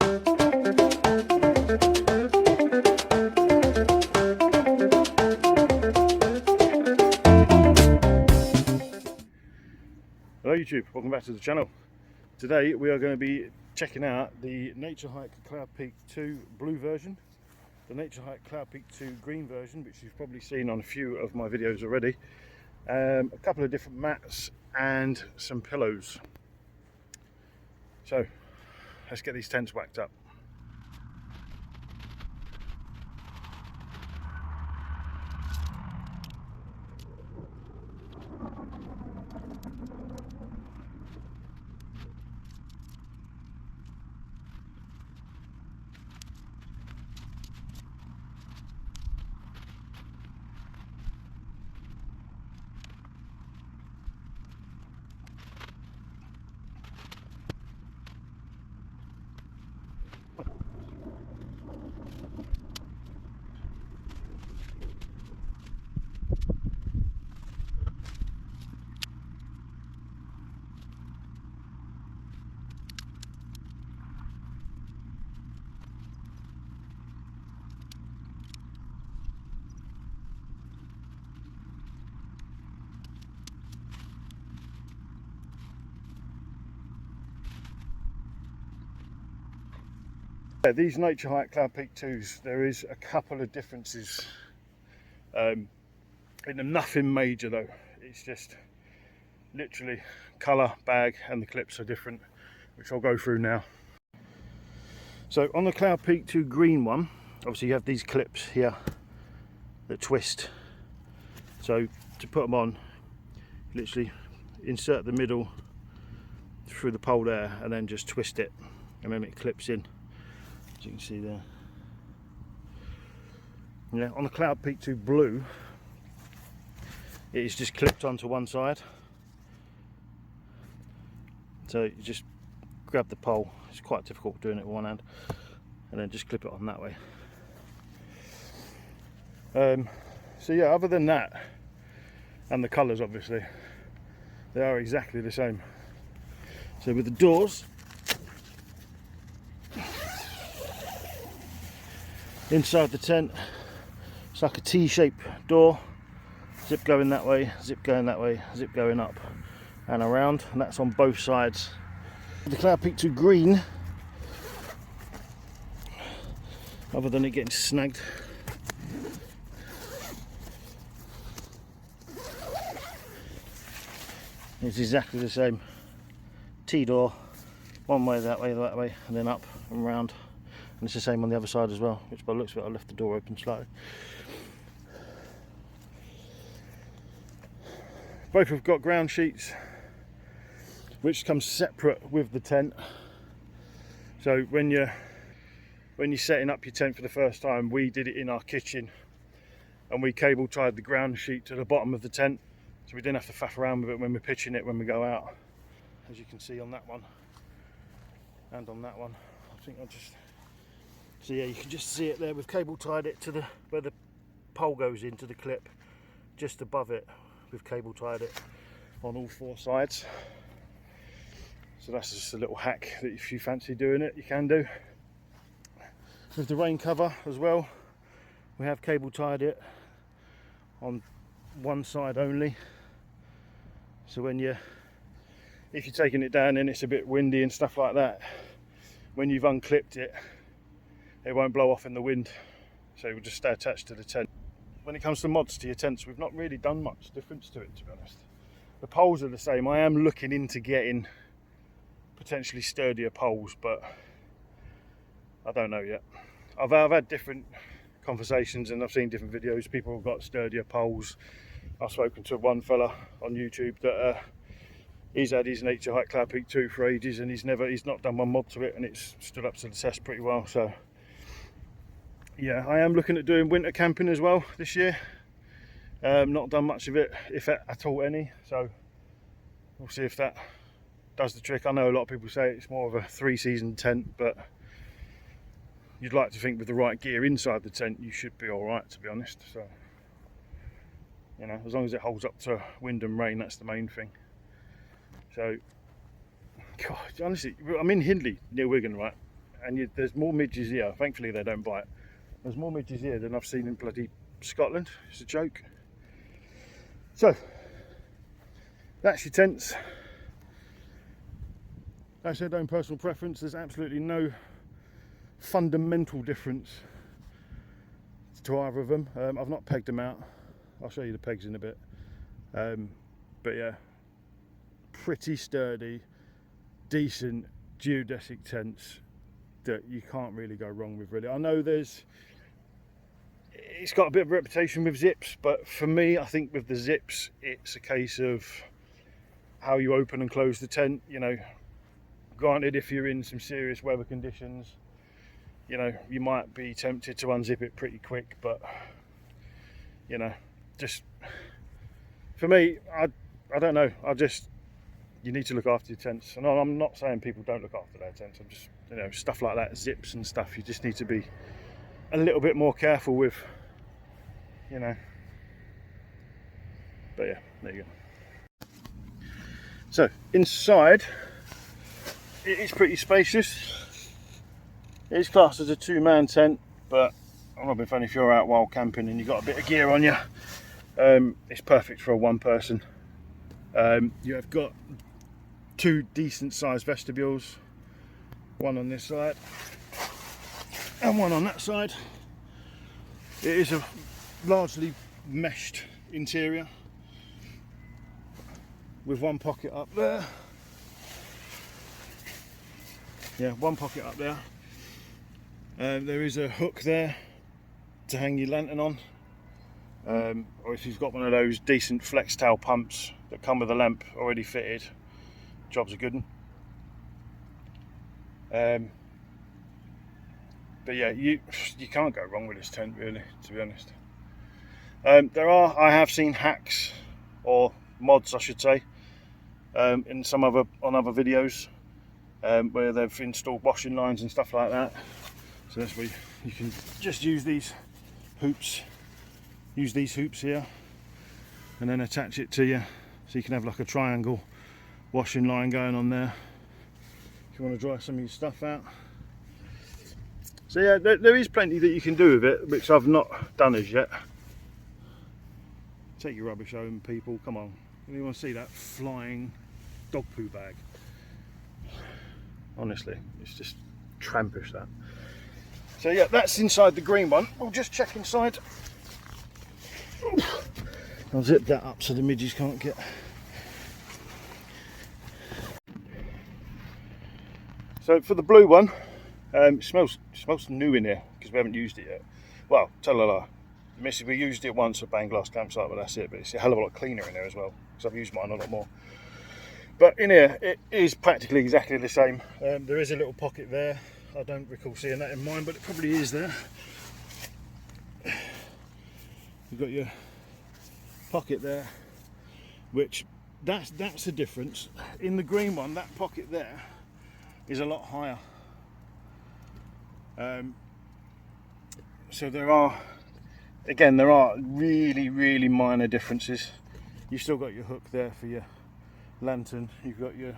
Hello YouTube, welcome back to the channel. Today we are going to be checking out the Naturehike Cloud Peak 2 blue version, the Naturehike Cloud Peak 2 green version, which you've probably seen on a few of my videos already, a couple of different mats and some pillows. So let's get these tents whacked up. These Naturehike Cloud Peak 2s, there is a couple of differences in them, nothing major though. It's just literally colour, bag and the clips are different, which I'll go through now. So on the Cloud Peak 2 green one, obviously you have these clips here that twist. So to put them on, literally insert the middle through the pole there and then just twist it and then it clips in. As you can see there. Yeah, on the Cloud Peak 2 blue, it is just clipped onto one side. So you just grab the pole. It's quite difficult doing it with one hand, and then just clip it on that way. So yeah, other than that, and the colours obviously, they are exactly the same. So with the doors, inside the tent, it's like a T-shaped door, zip going that way, zip going that way, zip going up and around, and that's on both sides. The Cloud Peak 2 green, other than it getting snagged, it's exactly the same. T-door, one way, that way, and then up and round. And it's the same on the other side as well, which by the looks of it I left the door open slightly. Both have got ground sheets which come separate with the tent. So when you're setting up your tent for the first time, we did it in our kitchen and we cable tied the ground sheet to the bottom of the tent, so we didn't have to faff around with it when we're pitching it when we go out. As you can see on that one and on that one, I think I'll just... So yeah, you can just see it there. We've cable tied it to where the pole goes into the clip, just above it. We've cable tied it on all four sides. So that's just a little hack that if you fancy doing it, you can do. With the rain cover as well, we have cable tied it on one side only. So if you're taking it down and it's a bit windy and stuff like that, when you've unclipped it, it won't blow off in the wind, so it will just stay attached to the tent. When it comes to mods to your tents, we've not really done much difference to it, to be honest. The poles are the same. I am looking into getting potentially sturdier poles, but I don't know yet. I've had different conversations and I've seen different videos. People have got sturdier poles. I've spoken to one fella on YouTube that he's had his Naturehike Cloud Peak 2 for ages and he's not done one mod to it, and it's stood up to the test pretty well. So yeah, I am looking at doing winter camping as well this year. Not done much of it, if at all any, so we'll see if that does the trick. I know a lot of people say it's more of a 3-season tent, but you'd like to think with the right gear inside the tent you should be alright, to be honest. So, you know, as long as it holds up to wind and rain, that's the main thing. So, God, honestly, I'm in Hindley near Wigan, right? and there's more midges here. Thankfully they don't bite. There's more midges here than I've seen in bloody Scotland. It's a joke. So that's your tents. That's their own personal preference. There's absolutely no fundamental difference to either of them. I've not pegged them out. I'll show you the pegs in a bit. But yeah, pretty sturdy, decent geodesic tents that you can't really go wrong with, really. I know it's got a bit of a reputation with zips, but for me, I think with the zips, it's a case of how you open and close the tent. You know, granted, if you're in some serious weather conditions, you know, you might be tempted to unzip it pretty quick, but you know, just for me, I don't know. You need to look after your tents, and I'm not saying people don't look after their tents. I'm just, you know, stuff like that, zips and stuff, you just need to be a little bit more careful with, you know. But yeah, there you go. So inside, it is pretty spacious. It is classed as a 2-man tent, but I'm not being funny, if you're out wild camping and you've got a bit of gear on you, it's perfect for a 1 person. You have got 2 decent sized vestibules, one on this side and one on that side. It is a largely meshed interior with 1 pocket up there. Yeah, 1 pocket up there. There is a hook there to hang your lantern on, or if you've got one of those decent Flextail pumps that come with a lamp already fitted, job's a good one. But yeah, you can't go wrong with this tent, really, to be honest. I have seen hacks, or mods I should say, in on other videos, where they've installed washing lines and stuff like that. So that's where you can just use these hoops here, and then attach it to you, so you can have like a triangle washing line going on there if you want to dry some of your stuff out. So yeah, there is plenty that you can do with it, which I've not done as yet. Take your rubbish home, people, come on. You want to see that flying dog poo bag? Honestly, it's just trampish, that. So yeah, that's inside the green one. We'll just check inside. I'll zip that up so the midges can't get. So for the blue one, it smells new in here because we haven't used it yet. Well, tell a lie. We used it once at Banglass campsite, but that's it. But it's a hell of a lot cleaner in there as well, because I've used mine a lot more. But in here, it is practically exactly the same. There is a little pocket there. I don't recall seeing that in mine, but it probably is there. You've got your pocket there, which that's the difference. In the green one, that pocket there is a lot higher. So there are really minor differences. You've still got your hook there for your lantern. You've got your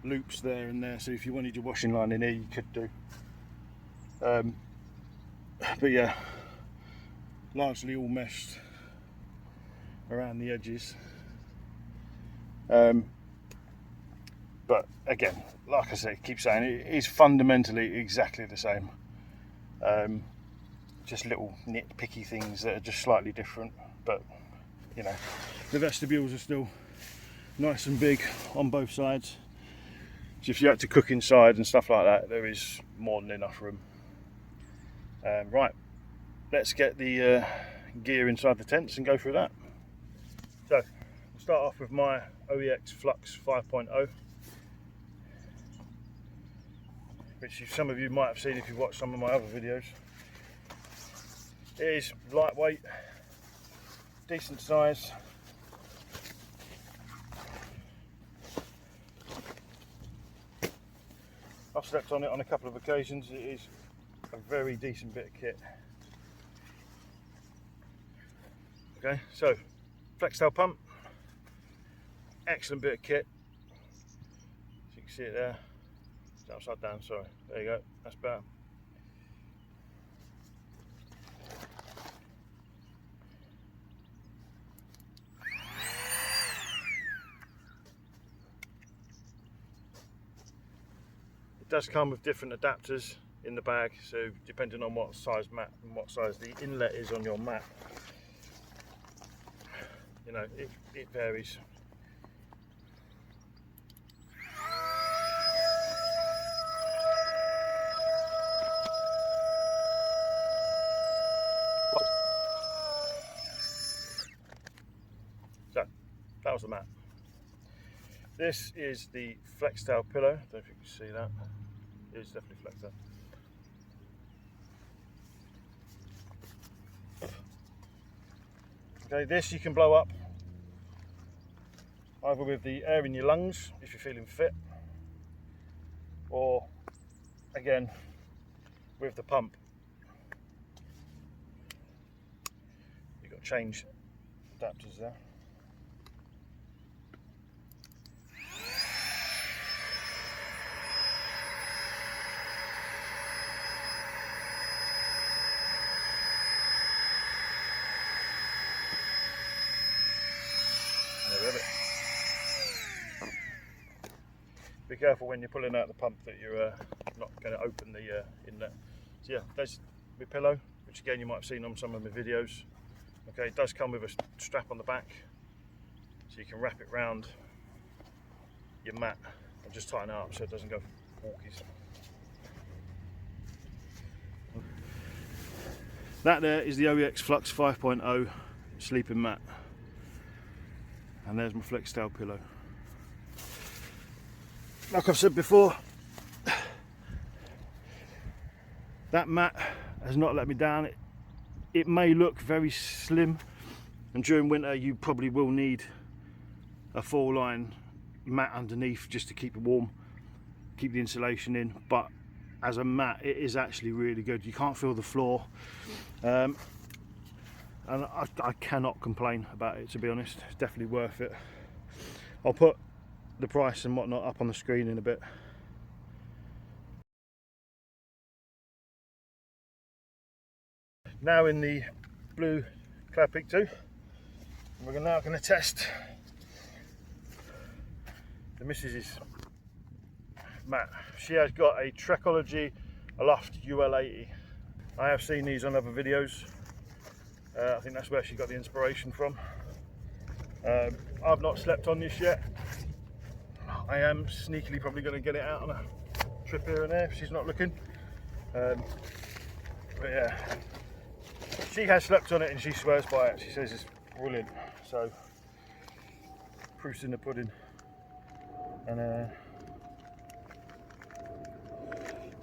loops there and there, so if you wanted your washing line in here, you could do. But yeah, largely all meshed around the edges. But again, like I say, keep saying it is fundamentally exactly the same. Just little nitpicky things that are just slightly different, but you know, the vestibules are still nice and big on both sides. So if you had to cook inside and stuff like that, there is more than enough room. Right, let's get the gear inside the tents and go through that. So we'll start off with my OEX Flux 5.0, which some of you might have seen if you've watched some of my other videos. It is lightweight, decent size. I've slept on it on a couple of occasions. It is a very decent bit of kit. Okay, so Flextail pump, excellent bit of kit. As you can see it there, it's upside down, sorry. There you go, that's better. It does come with different adapters in the bag, so depending on what size mat and what size the inlet is on your mat, you know, it varies. So that was the mat. This is the Flextail Pillow. I don't know if you can see that. It's definitely Flextail. Okay, this you can blow up either with the air in your lungs if you're feeling fit, or again with the pump. You've got to change adapters there. There we have it. Be careful when you're pulling out the pump that you're not going to open the inlet. So yeah, there's my pillow, which again you might have seen on some of my videos. Okay, it does come with a strap on the back, so you can wrap it round your mat and just tighten it up so it doesn't go walkies. That there is the OEX Flux 5.0 sleeping mat. And there's my Flextail pillow. Like I've said before, that mat has not let me down. It may look very slim, and during winter you probably will need a 4-line mat underneath just to keep it warm, keep the insulation in, but as a mat it is actually really good. You can't feel the floor, and I cannot complain about it, to be honest. It's definitely worth it. I'll put the price and whatnot up on the screen in a bit. Now in the blue Cloud Peak 2, we're now going to test the missus's mat. She has got a Trekology Aluft UL80. I have seen these on other videos. I think that's where she got the inspiration from. I've not slept on this yet. I am sneakily probably going to get it out on a trip here and there if she's not looking. But yeah, she has slept on it and she swears by it. She says it's brilliant. So, proof's in the pudding. And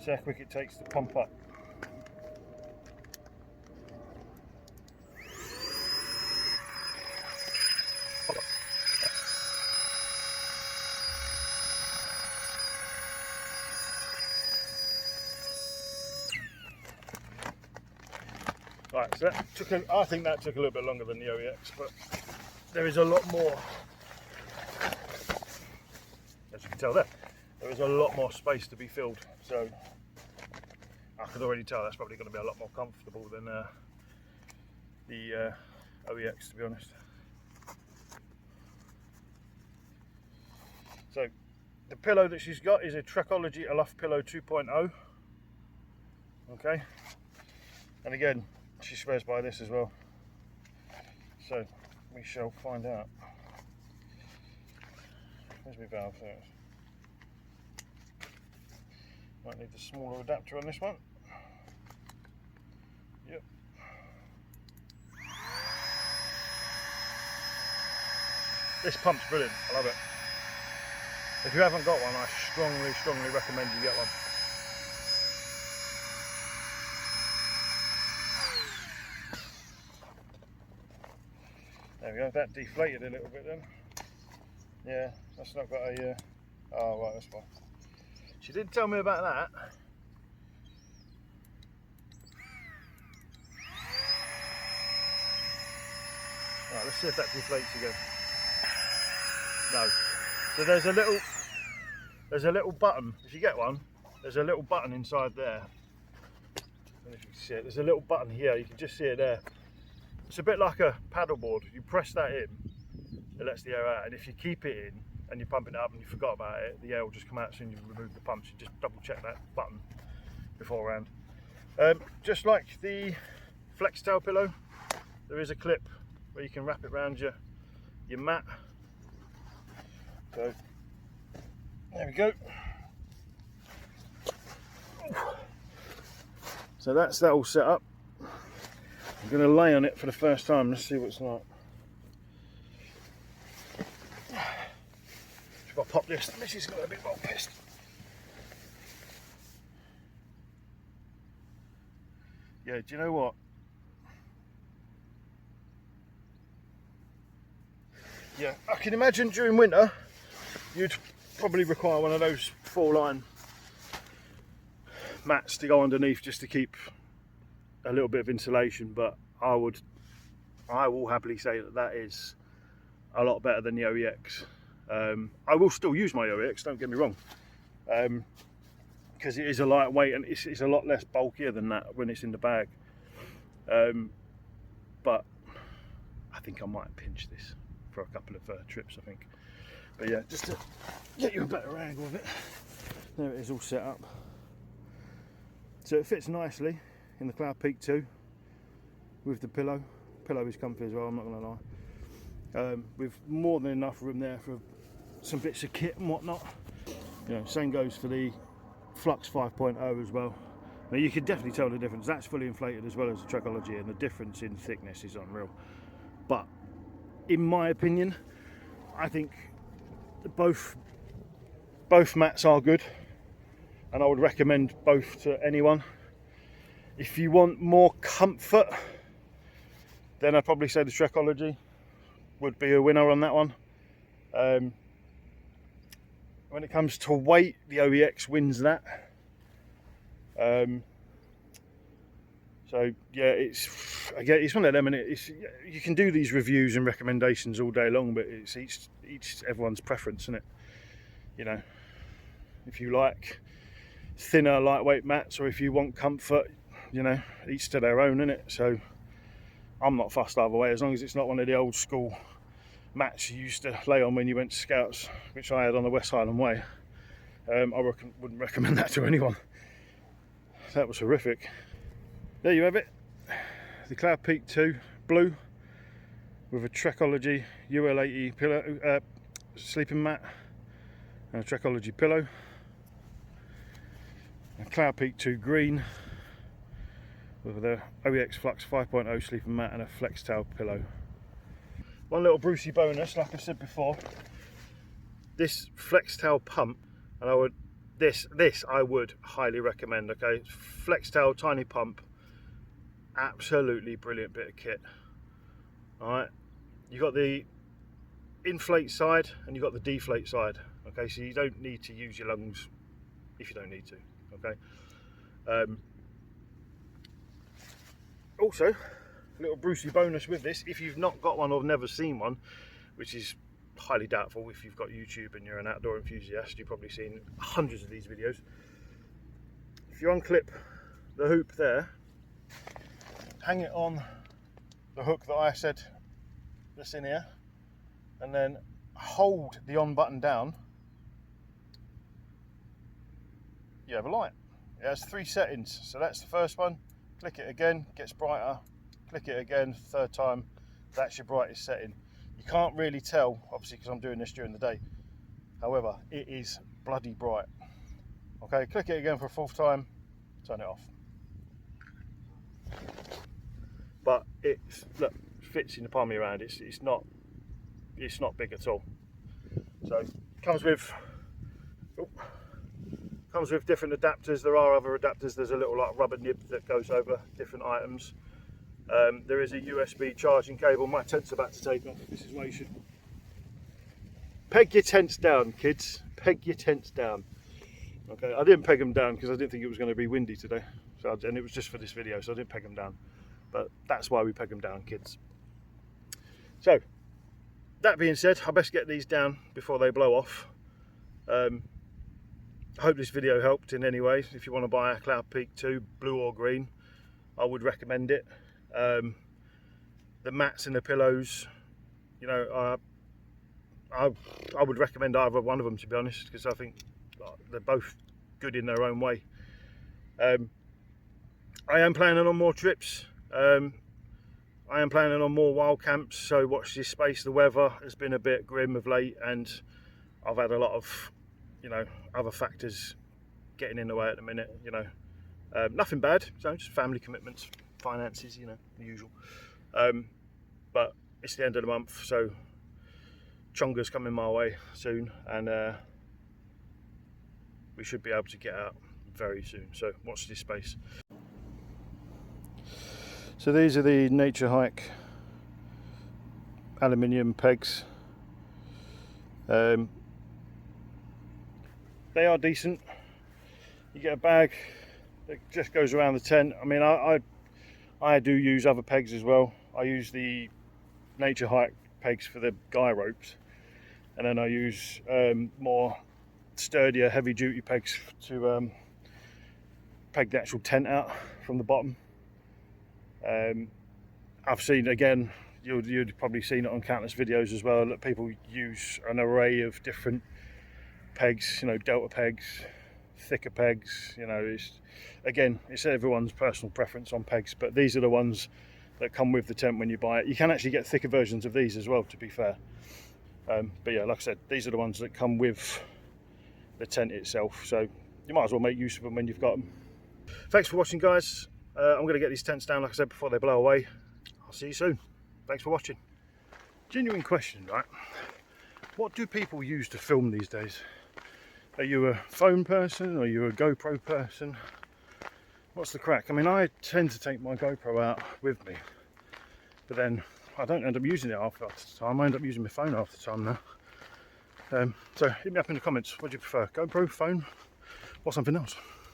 see how quick it takes to pump up. Right, so that took I think that took a little bit longer than the OEX, but there is a lot more, as you can tell there is a lot more space to be filled, so I could already tell that's probably going to be a lot more comfortable than the OEX, to be honest. So the pillow that she's got is a Trekology Aluft Pillow 2.0. Okay, and again, she swears by this as well, so we shall find out. Where's my valve? There it is. Might need the smaller adapter on this one. Yep. This pump's brilliant, I love it. If you haven't got one, I strongly recommend you get one. There we go, that deflated a little bit then. Yeah, that's not got a, oh right, that's fine. She did tell me about that. Right, let's see if that deflates again. No. So there's a little button, if you get one, there's a little button inside there. I don't know if you can see it. There's a little button here, you can just see it there. It's a bit like a paddleboard. You press that in, it lets the air out, and if you keep it in and you're pumping it up and you forgot about it, the air will just come out as soon as you remove the pumps. You just double check that button beforehand. Just like the Flextail Pillow, there is a clip where you can wrap it around your mat. So there we go. So that's that all set up. I'm going to lay on it for the first time. Let's see what it's like. Just got to pop this. The missus got a bit well pissed. Yeah, do you know what? Yeah, I can imagine during winter you'd probably require one of those 4-line mats to go underneath just to keep a little bit of insulation, but I will happily say that that is a lot better than the OEX. I will still use my OEX, don't get me wrong, because it is a lightweight and it's a lot less bulkier than that when it's in the bag. But I think I might pinch this for a couple of trips, I think. But yeah, just to get you a better angle of it. There it is, all set up. So it fits nicely in the Cloud Peak 2 with the pillow. Pillow is comfy as well, I'm not going to lie. With more than enough room there for some bits of kit and whatnot. You know, same goes for the Flux 5.0 as well. Now you can definitely tell the difference. That's fully inflated as well as the Trekology, and the difference in thickness is unreal. But in my opinion, I think both mats are good, and I would recommend both to anyone. If you want more comfort, then I'd probably say the Trekology would be a winner on that one. When it comes to weight, the OEX wins that. So yeah, it's one of them, and you can do these reviews and recommendations all day long, but it's everyone's preference, isn't it? You know, if you like thinner, lightweight mats, or if you want comfort, you know, each to their own, innit? So I'm not fussed either way, as long as it's not one of the old school mats you used to lay on when you went to Scouts, which I had on the West Highland Way. I wouldn't recommend that to anyone. That was horrific. There you have it, the Cloud Peak 2 blue with a Trekology UL80 pillow, sleeping mat, and a Trekology pillow. A Cloud Peak 2 green with the OEX Flux 5.0 sleeping mat and a Flextail pillow. One little Brucey bonus, like I said before, this Flextail pump, and I would highly recommend. Okay, Flextail tiny pump, absolutely brilliant bit of kit. All right, you got the inflate side and you got the deflate side. Okay, so you don't need to use your lungs if you don't need to. Okay. Also, a little Brucey bonus with this, if you've not got one or never seen one, which is highly doubtful if you've got YouTube and you're an outdoor enthusiast, you've probably seen hundreds of these videos. If you unclip the hoop there, hang it on the hook that I said that's in here, and then hold the on button down, you have a light. It has 3 settings, so that's the first one. Click it again, gets brighter. Click it again, third time, that's your brightest setting. You can't really tell, obviously, because I'm doing this during the day. However, it is bloody bright. Okay, click it again for a 4th time, turn it off. But it fits in the palm of your hand. It's not big at all. So comes with different adapters. There are other adapters. There's a little like rubber nib that goes over different items. There is a USB charging cable. My tent's about to take off. This is why you should peg your tents down, kids. Peg your tents down. Okay, I didn't peg them down because I didn't think it was going to be windy today, and it was just for this video, so I didn't peg them down. But that's why we peg them down, kids. So that being said, I best get these down before they blow off. I hope this video helped in any way. If you want to buy a Cloud Peak 2, blue or green, I would recommend it. The mats and the pillows, you know, I would recommend either one of them, to be honest, because I think they're both good in their own way. I am planning on more trips. I am planning on more wild camps, so watch this space. The weather has been a bit grim of late, and I've had a lot of, you know, other factors getting in the way at the minute, you know. Nothing bad, so just family commitments, finances, you know, the usual. But it's the end of the month, so Chonga's coming my way soon, and we should be able to get out very soon, so watch this space. So these are the Naturehike aluminium pegs. They are decent. You get a bag that just goes around the tent. I mean, I do use other pegs as well. I use the Naturehike pegs for the guy ropes, and then I use more sturdier, heavy duty pegs to peg the actual tent out from the bottom. I've seen, again, you'd probably seen it on countless videos as well, that people use an array of different pegs, you know, delta pegs, thicker pegs, you know. It's everyone's personal preference on pegs, but these are the ones that come with the tent when you buy it. You can actually get thicker versions of these as well, to be fair. But yeah, like I said, these are the ones that come with the tent itself, so you might as well make use of them when you've got them. Thanks for watching, guys. I'm going to get these tents down, like I said, before they blow away. I'll see you soon. Thanks for watching. Genuine question, right? What do people use to film these days? Are you a phone person? Or are you a GoPro person? What's the crack? I mean, I tend to take my GoPro out with me, but then I don't end up using it half the time. I end up using my phone half the time now. So hit me up in the comments. What do you prefer? GoPro, phone, or something else?